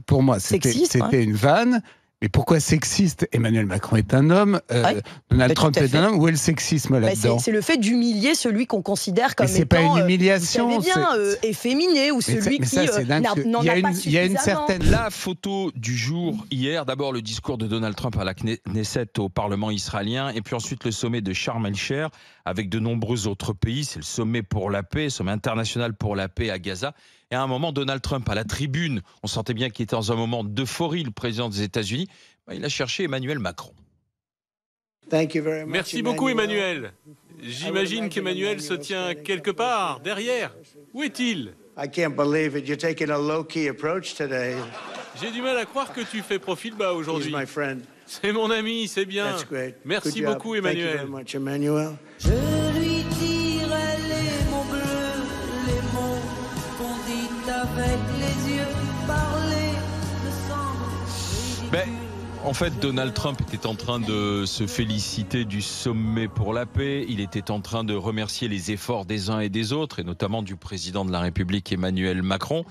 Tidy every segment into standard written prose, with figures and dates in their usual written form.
pour moi, c'était une vanne. Mais pourquoi sexiste? Emmanuel Macron est un homme, Donald Trump est un homme. Où est le sexisme là-dedans? C'est le fait d'humilier celui qu'on considère comme étant, pas une humiliation, vous savez bien, efféminé, ou celui qui n'en a pas suffisamment. La photo du jour hier, d'abord le discours de Donald Trump à la Knesset au Parlement israélien, et puis ensuite le sommet de Sharm el-Sheikh avec de nombreux autres pays. C'est le sommet pour la paix, sommet international pour la paix à Gaza. Et à un moment, Donald Trump, à la tribune, on sentait bien qu'il était dans un moment d'euphorie, le président des États-Unis. Il a cherché Emmanuel Macron. Merci beaucoup, Emmanuel. J'imagine qu'Emmanuel se tient quelque part, derrière. Où est-il? J'ai du mal à croire que tu fais profil bas aujourd'hui. C'est mon ami, c'est bien. Merci beaucoup, Emmanuel. Je lui dirai les mots bleus, les mots qu'on dit avec les yeux, parler me semble ridicule. En fait, Donald Trump était en train de se féliciter du sommet pour la paix. Il était en train de remercier les efforts des uns et des autres, et notamment du président de la République, Emmanuel Macron.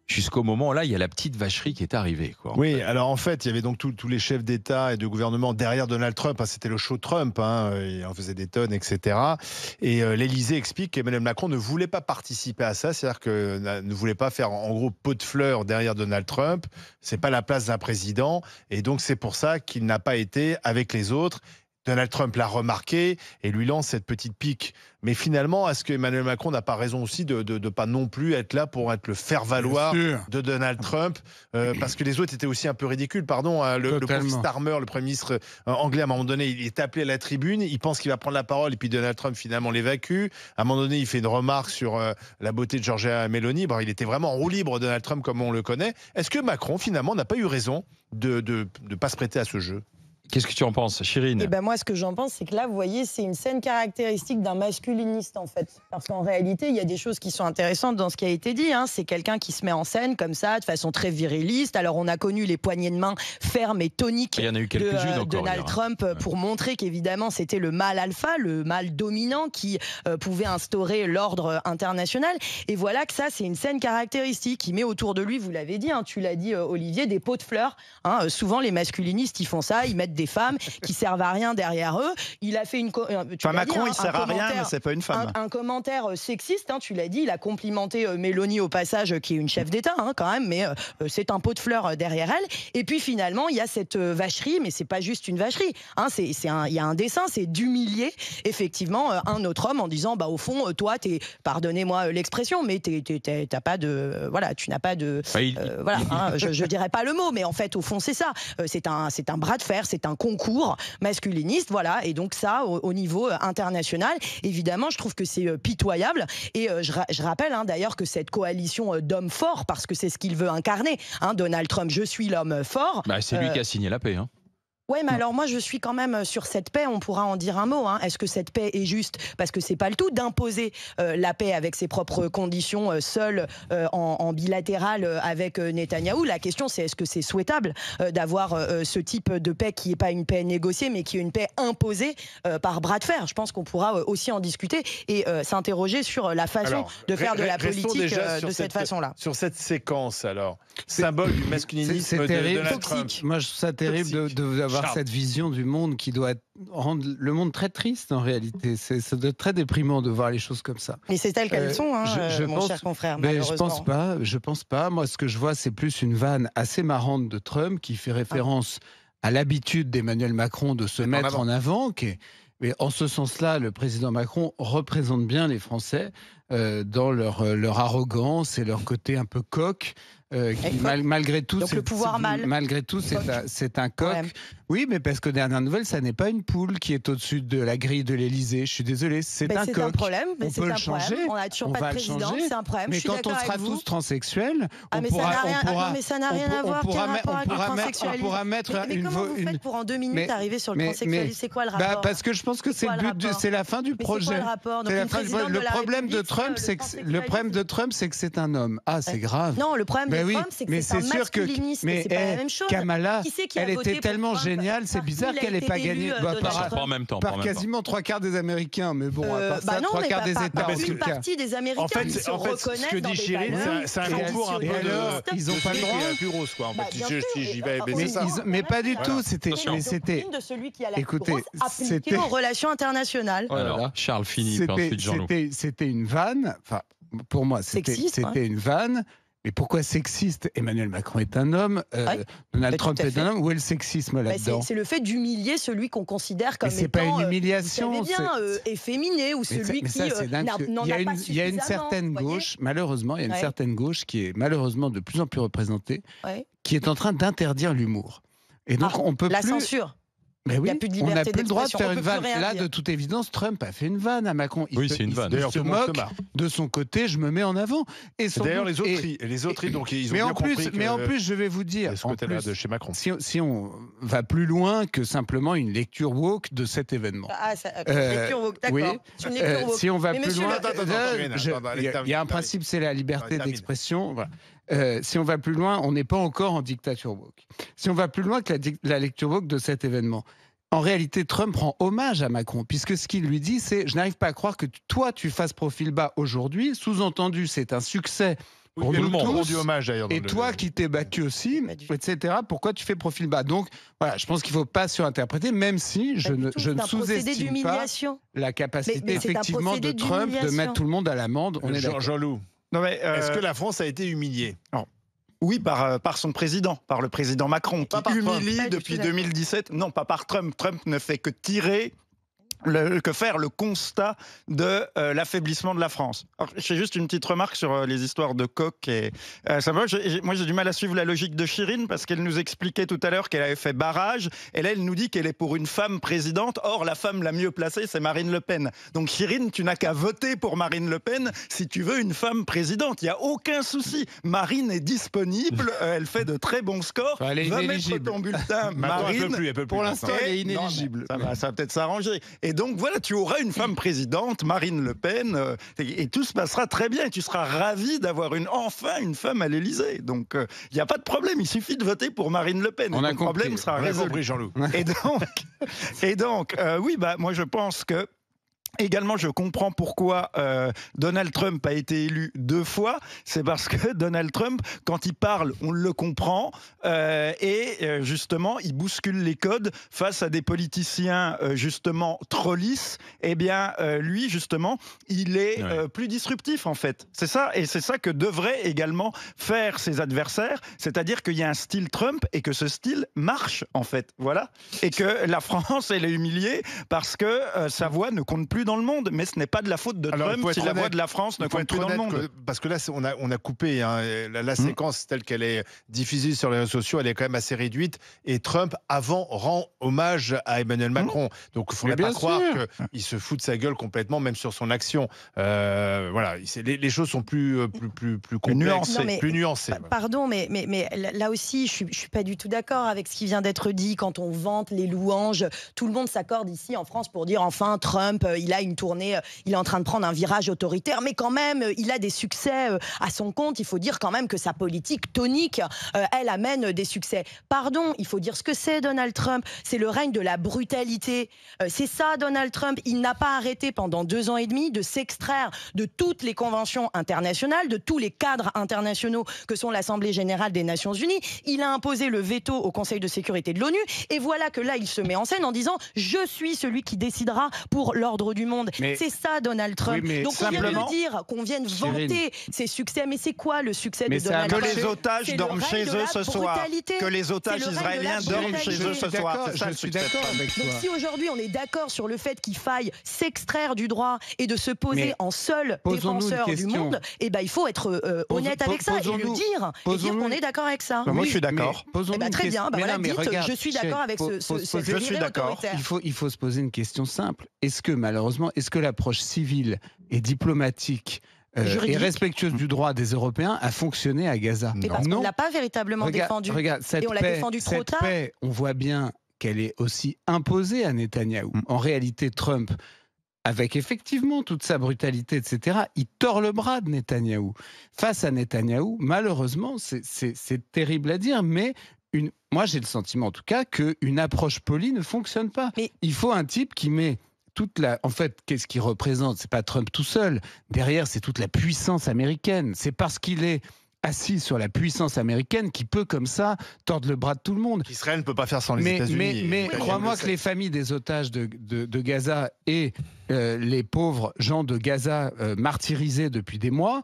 Jusqu'au moment là, il y a la petite vacherie qui est arrivée. Oui, alors en fait, il y avait donc tous les chefs d'État et de gouvernement derrière Donald Trump. C'était le show Trump, il en faisait des tonnes, etc. Et l'Élysée explique qu'Emmanuel Macron ne voulait pas participer à ça, c'est-à-dire que ne voulait pas faire en gros pot de fleurs derrière Donald Trump. C'est pas la place d'un président, et donc c'est pour ça qu'il n'a pas été avec les autres. Donald Trump l'a remarqué et lui lance cette petite pique. Mais finalement, est-ce que Emmanuel Macron n'a pas raison aussi de pas non plus être là pour être le faire-valoir de Donald Trump parce que les autres étaient aussi un peu ridicules. Pardon, le pauvre Starmer, le Premier ministre anglais, à un moment donné, il est appelé à la tribune, il pense qu'il va prendre la parole et puis Donald Trump finalement l'évacue. À un moment donné, il fait une remarque sur la beauté de Giorgia Meloni. Bon, il était vraiment en roue libre, Donald Trump, comme on le connaît. Est-ce que Macron, finalement, n'a pas eu raison de pas se prêter à ce jeu? Qu'est-ce que tu en penses, Chirine? Moi, ce que j'en pense, c'est que là, vous voyez, c'est une scène caractéristique d'un masculiniste, en fait. Parce qu'en réalité, il y a des choses qui sont intéressantes dans ce qui a été dit. C'est quelqu'un qui se met en scène comme ça, de façon très viriliste. Alors, on a connu les poignées de main fermes et toniques de Donald Trump pour montrer qu'évidemment, c'était le mâle alpha, le mâle dominant qui pouvait instaurer l'ordre international. Et voilà que ça, c'est une scène caractéristique. Il met autour de lui, vous l'avez dit, tu l'as dit, Olivier, des pots de fleurs. Souvent, les masculinistes, ils font ça, ils mettent des femmes qui servent à rien derrière eux. Il a fait une... Macron, il sert à rien, mais c'est pas une femme. Un commentaire sexiste, tu l'as dit, il a complimenté Mélanie au passage, qui est une chef d'État quand même, mais c'est un pot de fleurs derrière elle. Et puis finalement, il y a cette vacherie, mais c'est pas juste une vacherie. Il y a un dessin, c'est d'humilier effectivement un autre homme en disant, au fond, toi, pardonnez-moi l'expression, mais t'as pas de... Voilà, tu n'as pas de... je dirais pas le mot, mais en fait, au fond, c'est ça. C'est un bras de fer, c'est un concours masculiniste, voilà, et donc ça, au niveau international, évidemment, je trouve que c'est pitoyable, et je rappelle d'ailleurs que cette coalition d'hommes forts, parce que c'est ce qu'il veut incarner, Donald Trump, je suis l'homme fort. C'est lui qui a signé la paix, Ouais, mais alors moi je suis quand même sur cette paix, on pourra en dire un mot. Est-ce que cette paix est juste? Parce que c'est pas le tout d'imposer la paix avec ses propres conditions, seul, en bilatéral avec Netanyahou. La question c'est, est-ce que c'est souhaitable d'avoir ce type de paix qui n'est pas une paix négociée, mais qui est une paix imposée par bras de fer? Je pense qu'on pourra aussi en discuter et s'interroger sur la façon de faire de la politique de cette façon-là. Sur cette séquence, alors, symbole du masculinisme de Donald Trump. Moi je trouve ça terrible d'avoir cette vision du monde qui doit rendre le monde très triste en réalité. Ça doit être très déprimant de voir les choses comme ça. Mais c'est telles qu'elles sont, mon cher confrère, malheureusement. Je pense pas. Moi, ce que je vois, c'est plus une vanne assez marrante de Trump qui fait référence à l'habitude d'Emmanuel Macron de se mettre en avant. Mais en ce sens-là, le président Macron représente bien les Français dans leur arrogance et leur côté un peu coq. Malgré tout, donc le pouvoir malgré tout, c'est un coq. Oui, mais parce que dernière nouvelle, ça n'est pas une poule qui est au-dessus de la grille de l'Élysée. Je suis désolé, c'est un coq. C'est un problème. On peut le changer. On n'a toujours pas de président. C'est un problème. Mais quand on sera tous transsexuels, mais ça n'a rien à voir. On pourra mettre mais comment vous faites pour en 2 minutes arriver sur le transsexualisme? C'est quoi le rapport? Parce que je pense que c'est la fin du projet. C'est quoi le rapport? Le problème de Trump. Trump, c'est que c'est un homme. Ah, c'est grave. Non, le problème de Trump, c'est que c'est un masculiniste. C'est pas la même chose. Kamala, elle était tellement géniale, c'est bizarre qu'elle n'ait pas gagné par quasiment 3/4 des Américains. Mais bon, à part ça, 3/4 des États. Une partie des Américains qui se reconnaissent ce que dit Chirine, c'est un concours un peu de... Ils ont pas le droit. Plus grosse, quoi. En fait, si j'y vais baisser ça. Mais pas du tout. C'était... de celui qui a la plus grosse appliquée aux relations internationales. Alors, Charles Philippe, ensuite Jean-Loup. C'était une vanne. Enfin, pour moi, c'était une vanne. Mais pourquoi sexiste? Emmanuel Macron est un homme, Donald Trump est un homme. Où est le sexisme là-dedans? C'est le fait d'humilier celui qu'on considère comme étant... C'est pas une humiliation. efféminé, ou celui qui n'en a pas suffisamment. Il y a une certaine gauche, malheureusement, il y a une certaine gauche qui est malheureusement de plus en plus représentée, qui est en train d'interdire l'humour. Et donc on peut la plus... censure. Mais oui, on n'a plus le droit de faire une vanne. Là, de toute évidence, Trump a fait une vanne à Macron. C'est une vanne. Il se moque de son côté, je me mets en avant. D'ailleurs, les autres, donc ils ont bien compris. Mais en plus, je vais vous dire, ce côté-là de chez Macron. Si on va plus loin que simplement une lecture woke de cet événement. Lecture woke, d'accord. Si on va plus loin, il y a un principe, c'est la liberté d'expression. Si on va plus loin, on n'est pas encore en dictature woke. Si on va plus loin que la lecture woke de cet événement, en réalité, Trump rend hommage à Macron, puisque ce qu'il lui dit, c'est « Je n'arrive pas à croire que toi, tu fasses profil bas aujourd'hui. » Sous-entendu, c'est un succès pour nous tous. Hommage, et toi qui t'es battu aussi, etc., pourquoi tu fais profil bas? Donc, voilà, je pense qu'il ne faut pas surinterpréter, même si je ne sous-estime pas la capacité, effectivement, de Trump de mettre tout le monde à l'amende. On est Jean-Loup. Est-ce que la France a été humiliée? Oui, par son président, par le président Macron, qui humilie depuis 2017. Non, pas par Trump. Trump ne fait que faire le constat de l'affaiblissement de la France. J'ai juste une petite remarque sur les histoires de coq. Moi, j'ai du mal à suivre la logique de Chirine, parce qu'elle nous expliquait tout à l'heure qu'elle avait fait barrage, et là, elle nous dit qu'elle est pour une femme présidente. Or, la femme la mieux placée, c'est Marine Le Pen. Donc, Chirine, tu n'as qu'à voter pour Marine Le Pen si tu veux une femme présidente. Il n'y a aucun souci. Marine est disponible, elle fait de très bons scores. Elle est inéligible. Mettre ton bulletin, Marine. Elle peut plus. Pour l'instant, elle est inéligible. Ça va peut-être s'arranger. Et donc, voilà, tu auras une femme présidente, Marine Le Pen, et tout se passera très bien. Et tu seras ravi d'avoir enfin une femme à l'Élysée. Donc, il n'y a pas de problème. Il suffit de voter pour Marine Le Pen. Le problème sera résolu. Jean-Loup. Et donc, oui, moi, je pense que également, je comprends pourquoi Donald Trump a été élu 2 fois. C'est parce que Donald Trump, quand il parle, on le comprend. Et justement, il bouscule les codes face à des politiciens, justement, trop lisses. Eh bien, lui, justement, il est plus disruptif, en fait. C'est ça. Et c'est ça que devraient également faire ses adversaires. C'est-à-dire qu'il y a un style Trump et que ce style marche, en fait. Voilà. Et que la France, elle est humiliée parce que sa voix ne compte plus dans le monde, mais ce n'est pas de la faute de Trump si la voix de la France ne compte plus dans le monde. Parce que là, on a coupé la séquence telle qu'elle est diffusée sur les réseaux sociaux, elle est quand même assez réduite. Et Trump, avant, rend hommage à Emmanuel Macron. Donc, il ne faudrait pas croire qu'il se fout de sa gueule complètement, même sur son action. Voilà, les choses sont plus complexes, plus nuancées. Pardon, mais là aussi, je ne suis pas du tout d'accord avec ce qui vient d'être dit. Quand on vante les louanges, tout le monde s'accorde ici en France pour dire enfin, Trump, il a une tournée, il est en train de prendre un virage autoritaire, mais quand même, il a des succès à son compte. Il faut dire quand même que sa politique tonique, elle amène des succès. Pardon, il faut dire ce que c'est Donald Trump. C'est le règne de la brutalité. C'est ça Donald Trump. Il n'a pas arrêté pendant 2 ans et demi de s'extraire de toutes les conventions internationales, de tous les cadres internationaux que sont l'Assemblée générale des Nations Unies. Il a imposé le veto au Conseil de sécurité de l'ONU. Et voilà que là, il se met en scène en disant « Je suis celui qui décidera pour l'ordre du monde ». C'est ça Donald Trump. Oui, donc on vient de le dire, qu'on vienne vanter ses succès. Mais c'est quoi le succès de Donald Trump? Que les otages dorment chez eux ce soir. Que les otages israéliens dorment chez eux ce soir. Je suis d'accord avec toi. Donc si aujourd'hui on est d'accord sur le fait qu'il faille s'extraire du droit et de se poser en seul défenseur du monde, eh ben, il faut être honnête avec ça et le dire. Et dire qu'on est d'accord avec ça. Moi je suis d'accord. Très bien, je suis d'accord avec ce délire autoritaire. Il faut se poser une question simple. Est-ce que l'approche civile et diplomatique et respectueuse du droit des Européens a fonctionné à Gaza? Mais parce qu'on ne l'a pas véritablement défendu. Et on l'a défendu trop tard. Cette paix, on voit bien qu'elle est aussi imposée à Netanyahou. En réalité, Trump avec effectivement toute sa brutalité, etc., il tord le bras de Netanyahou. Face à Netanyahou, malheureusement, c'est terrible à dire, mais moi j'ai le sentiment en tout cas qu'une approche polie ne fonctionne pas. Mais il faut un type qui met en fait, qu'est-ce qu'il représente? C'est pas Trump tout seul. Derrière, c'est toute la puissance américaine. C'est parce qu'il est assis sur la puissance américaine qui peut comme ça tordre le bras de tout le monde. Israël ne peut pas faire sans les États-Unis. Mais crois-moi que les familles des otages de Gaza et les pauvres gens de Gaza martyrisés depuis des mois,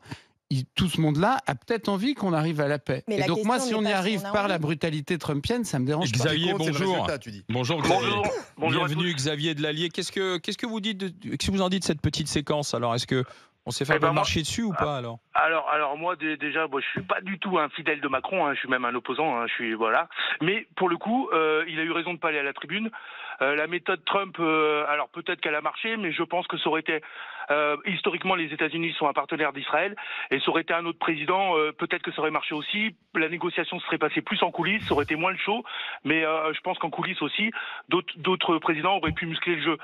tout ce monde-là a peut-être envie qu'on arrive à la paix. Et donc moi, si on y arrive par la brutalité trumpienne, ça me dérange pas. Xavier, bonjour. Bonjour Xavier. Bonjour. Bienvenue Xavier de l'Allier. Qu'est-ce que vous dites qu'est-ce que vous en dites de cette petite séquence? Alors, est-ce que on s'est fait marcher dessus ou pas alors? Alors moi déjà, je suis pas du tout un fidèle de Macron, je suis même un opposant, voilà. Mais pour le coup, il a eu raison de pas aller à la tribune. La méthode Trump, alors peut-être qu'elle a marché, mais je pense que ça aurait été historiquement, les États-Unis sont un partenaire d'Israël, et ça aurait été un autre président, peut-être que ça aurait marché aussi. La négociation serait passée plus en coulisses, ça aurait été moins le show, mais je pense qu'en coulisses aussi, d'autres présidents auraient pu muscler le jeu.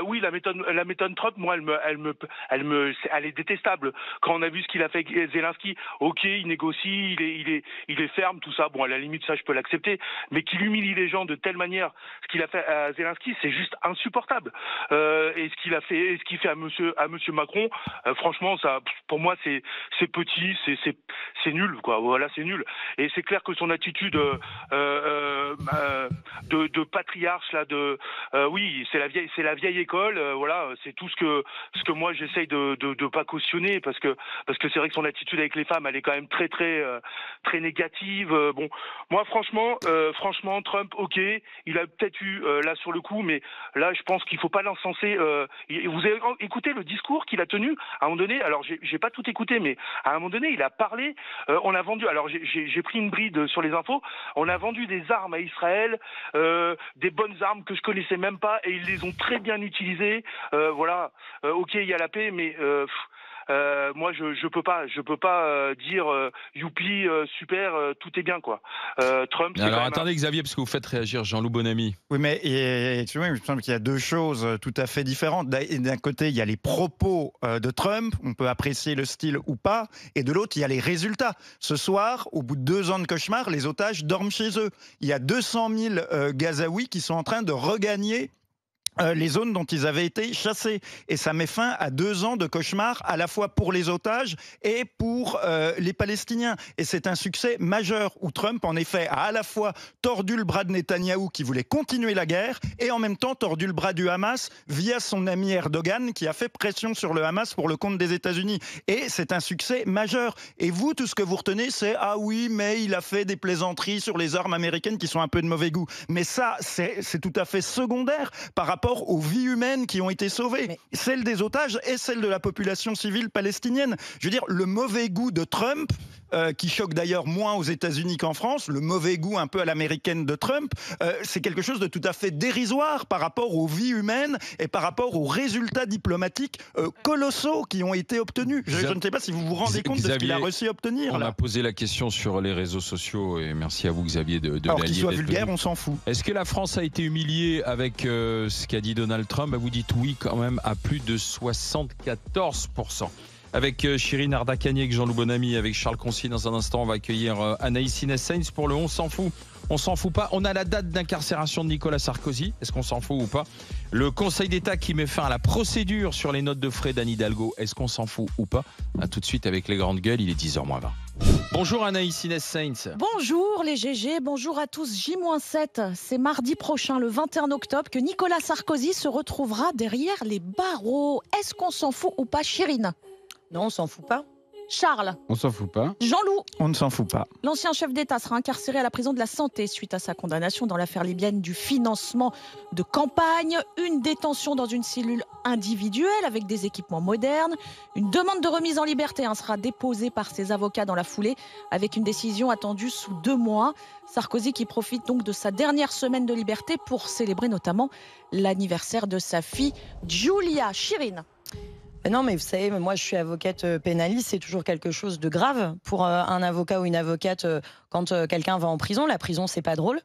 Oui, la méthode Trump, moi, elle est détestable. Quand on a vu ce qu'il a fait avec Zelensky, ok, il négocie, il est ferme, tout ça. Bon, à la limite, ça, je peux l'accepter, mais qu'il humilie les gens de telle manière, ce qu'il a fait à Zelensky, c'est juste insupportable. Et ce qu'il fait à Monsieur Macron, franchement, ça, pour moi, c'est petit, c'est nul, quoi. Voilà, c'est nul. Et c'est clair que son attitude de patriarche là, oui, c'est la vieille école. Voilà, c'est tout ce que moi j'essaye de pas cautionner, parce que c'est vrai que son attitude avec les femmes, elle est quand même très négative. Bon, moi franchement, Trump, ok, il a peut-être eu là sur le coup, mais là, je pense qu'il faut pas l'encenser. Vous avez écouté le discours qu'il a tenu à un moment donné? Alors, j'ai pas tout écouté, mais à un moment donné, il a parlé. On a vendu. Alors, j'ai pris une bride sur les infos. On a vendu des armes à Israël, des bonnes armes que je connaissais même pas, et ils les ont très bien utilisées. Voilà. Ok, il y a la paix, mais moi je peux pas dire youpi, super, tout est bien, quoi. Trump. Alors attendez Xavier, parce que vous faites réagir Jean-Loup Bonamy. Oui, mais excusez-moi, il me semble qu'il y a deux choses tout à fait différentes. D'un côté, il y a les propos de Trump, on peut apprécier le style ou pas, et de l'autre, il y a les résultats. Ce soir, au bout de 2 ans de cauchemar, les otages dorment chez eux. Il y a 200 000 Gazaouis qui sont en train de regagner les zones dont ils avaient été chassés. Et ça met fin à 2 ans de cauchemar, à la fois pour les otages et pour les Palestiniens. Et c'est un succès majeur, où Trump, en effet, a à la fois tordu le bras de Netanyahou, qui voulait continuer la guerre, et en même temps tordu le bras du Hamas via son ami Erdogan, qui a fait pression sur le Hamas pour le compte des États-Unis. Et c'est un succès majeur. Et vous, tout ce que vous retenez, c'est « Ah oui, mais il a fait des plaisanteries sur les armes américaines qui sont un peu de mauvais goût ». Mais ça, c'est tout à fait secondaire par rapport aux vies humaines qui ont été sauvées, celles des otages et celles de la population civile palestinienne. Je veux dire, le mauvais goût de Trump, qui choque d'ailleurs moins aux États-Unis qu'en France, le mauvais goût un peu à l'américaine de Trump, c'est quelque chose de tout à fait dérisoire par rapport aux vies humaines et par rapport aux résultats diplomatiques colossaux qui ont été obtenus. Je ne sais pas si vous vous rendez compte de ce qu'il a réussi à obtenir. On a posé la question sur les réseaux sociaux, et merci à vous Xavier de Alors l'Allier. qu'il soit vulgaire, on s'en fout. Est-ce que la France a été humiliée avec ce qu'a dit Donald Trump? Vous dites oui quand même à plus de 74%. Avec Chirine Ardacani, avec Jean-Loup Bonamy, avec Charles Concy. Dans un instant, on va accueillir Anaïs Inès-Sainz pour le On s'en fout. On s'en fout pas. On a la date d'incarcération de Nicolas Sarkozy. Est-ce qu'on s'en fout ou pas? Le Conseil d'État qui met fin à la procédure sur les notes de frais d'Anne Hidalgo. Est-ce qu'on s'en fout ou pas? A tout de suite avec les grandes gueules. Il est 10h20. Bonjour Anaïs Inès-Sainz. Bonjour les GG, bonjour à tous. J-7, c'est mardi prochain, le 21 octobre, que Nicolas Sarkozy se retrouvera derrière les barreaux. Est-ce qu'on s'en fout ou pas, Chirine? Non, on s'en fout pas. Charles? On s'en fout pas. Jean-Loup? On ne s'en fout pas. L'ancien chef d'État sera incarcéré à la prison de la Santé suite à sa condamnation dans l'affaire libyenne du financement de campagne. Une détention dans une cellule individuelle avec des équipements modernes. Une demande de remise en liberté sera déposée par ses avocats dans la foulée, avec une décision attendue sous 2 mois. Sarkozy qui profite donc de sa dernière semaine de liberté pour célébrer notamment l'anniversaire de sa fille Giulia. Chirine? Non, mais vous savez, moi je suis avocate pénaliste, c'est toujours quelque chose de grave pour un avocat ou une avocate quand quelqu'un va en prison, la prison, c'est pas drôle.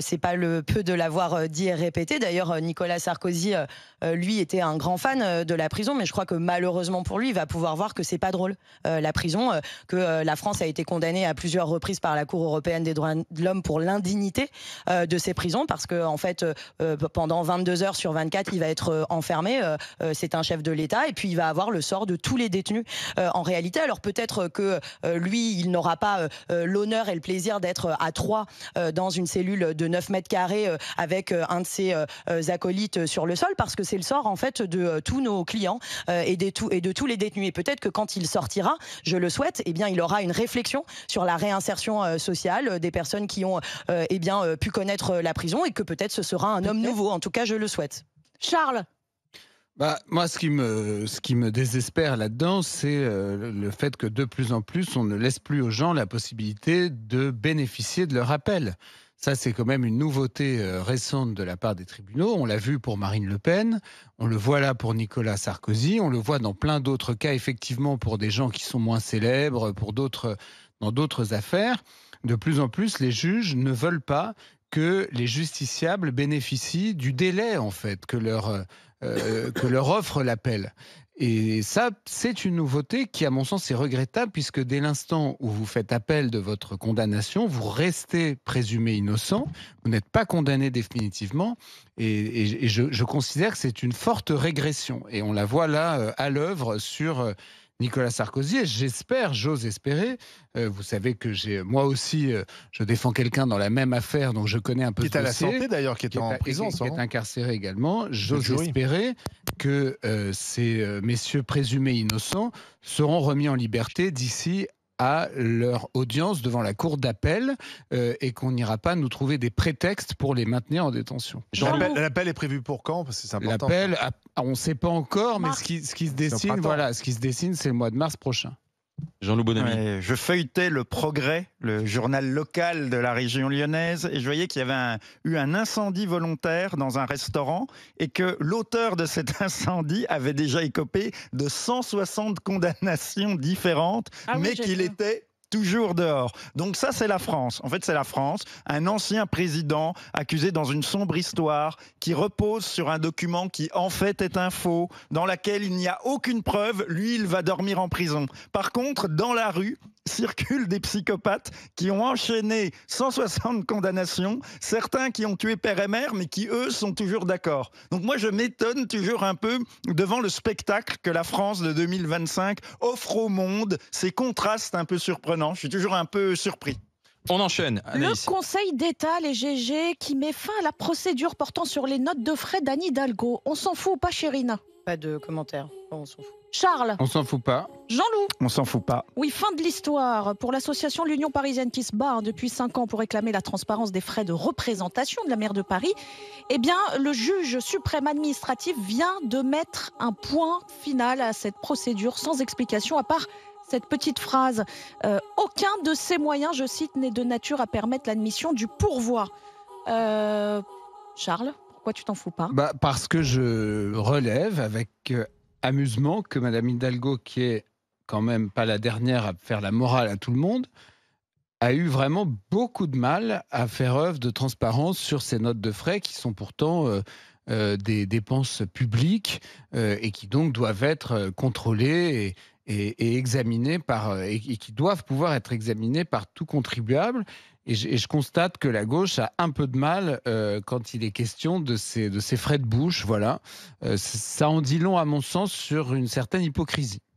C'est pas le peu de l'avoir dit et répété. D'ailleurs, Nicolas Sarkozy, lui, était un grand fan de la prison, mais je crois que malheureusement pour lui, il va pouvoir voir que c'est pas drôle. La prison, que la France a été condamnée à plusieurs reprises par la Cour européenne des droits de l'homme pour l'indignité de ces prisons, parce que en fait, pendant 22 heures sur 24, il va être enfermé. C'est un chef de l'État, et puis il va avoir le sort de tous les détenus en réalité. Alors peut-être que lui, il n'aura pas l'honneur et le plaisir d'être à 3 dans une cellule de 9 mètres carrés avec un de ses acolytes sur le sol, parce que c'est le sort en fait de tous nos clients et de tous les détenus. Et peut-être que quand il sortira, je le souhaite, eh bien, il aura une réflexion sur la réinsertion sociale des personnes qui ont pu connaître la prison, et que peut-être ce sera un homme nouveau. En tout cas, je le souhaite. Charles. Moi, ce qui me désespère là-dedans, c'est le fait que de plus en plus, on ne laisse plus aux gens la possibilité de bénéficier de leur appel. Ça, c'est quand même une nouveauté récente de la part des tribunaux. On l'a vu pour Marine Le Pen, on le voit là pour Nicolas Sarkozy, on le voit dans plein d'autres cas, effectivement, pour des gens qui sont moins célèbres, dans d'autres affaires. De plus en plus, les juges ne veulent pas que les justiciables bénéficient du délai, en fait, que leur offre l'appel. Et ça, c'est une nouveauté qui, à mon sens, est regrettable, puisque dès l'instant où vous faites appel de votre condamnation, vous restez présumé innocent, vous n'êtes pas condamné définitivement, et je considère que c'est une forte régression. Et on la voit là à l'œuvre sur Nicolas Sarkozy, et j'ose espérer, vous savez que moi aussi, je défends quelqu'un dans la même affaire, donc je connais un peu ce dossier. Qui est à la santé d'ailleurs, qui est en prison. Qui est incarcéré également. J'ose espérer que ces messieurs présumés innocents seront remis en liberté d'ici à leur audience devant la cour d'appel, et qu'on n'ira pas nous trouver des prétextes pour les maintenir en détention. L'appel est prévu pour quand? Parce que c'est important. L'appel, on ne sait pas encore, mais ce qui se dessine, c'est le mois de mars prochain. Jean-Loup Bonamy. Ouais, je feuilletais Le Progrès, le journal local de la région lyonnaise, et je voyais qu'il y avait eu un incendie volontaire dans un restaurant, et que l'auteur de cet incendie avait déjà écopé de 160 condamnations différentes, mais qu'il était toujours dehors. Donc ça, c'est la France. En fait, c'est la France. Un ancien président accusé dans une sombre histoire qui repose sur un document qui, en fait, est un faux, dans laquelle il n'y a aucune preuve. Lui, il va dormir en prison. Par contre, dans la rue, circulent des psychopathes qui ont enchaîné 160 condamnations, certains qui ont tué père et mère, mais qui, eux, sont toujours d'accord. Donc moi, je m'étonne toujours un peu devant le spectacle que la France de 2025 offre au monde, ces contrastes un peu surprenants. Je suis toujours un peu surpris. On enchaîne. Anaïs. Le Conseil d'État, les GG, qui met fin à la procédure portant sur les notes de frais d'Anne Hidalgo. On s'en fout ou pas, Chérine? Pas de commentaires. On s'en fout. Charles. On s'en fout pas. Jean-Loup. On s'en fout pas. Oui, fin de l'histoire. Pour l'association L'Union Parisienne qui se bat depuis 5 ans pour réclamer la transparence des frais de représentation de la maire de Paris, eh bien, le juge suprême administratif vient de mettre un point final à cette procédure sans explication, à part cette petite phrase. Aucun de ces moyens, je cite, n'est de nature à permettre l'admission du pourvoi. Charles, pourquoi tu t'en fous pas? Parce que je relève avec amusement que Madame Hidalgo, qui est quand même pas la dernière à faire la morale à tout le monde, a eu vraiment beaucoup de mal à faire œuvre de transparence sur ces notes de frais qui sont pourtant des dépenses publiques et qui donc doivent être contrôlées et examinées et qui doivent pouvoir être examinées par tout contribuable. Et je constate que la gauche a un peu de mal quand il est question de ces frais de bouche. Voilà. Ça en dit long, à mon sens, sur une certaine hypocrisie.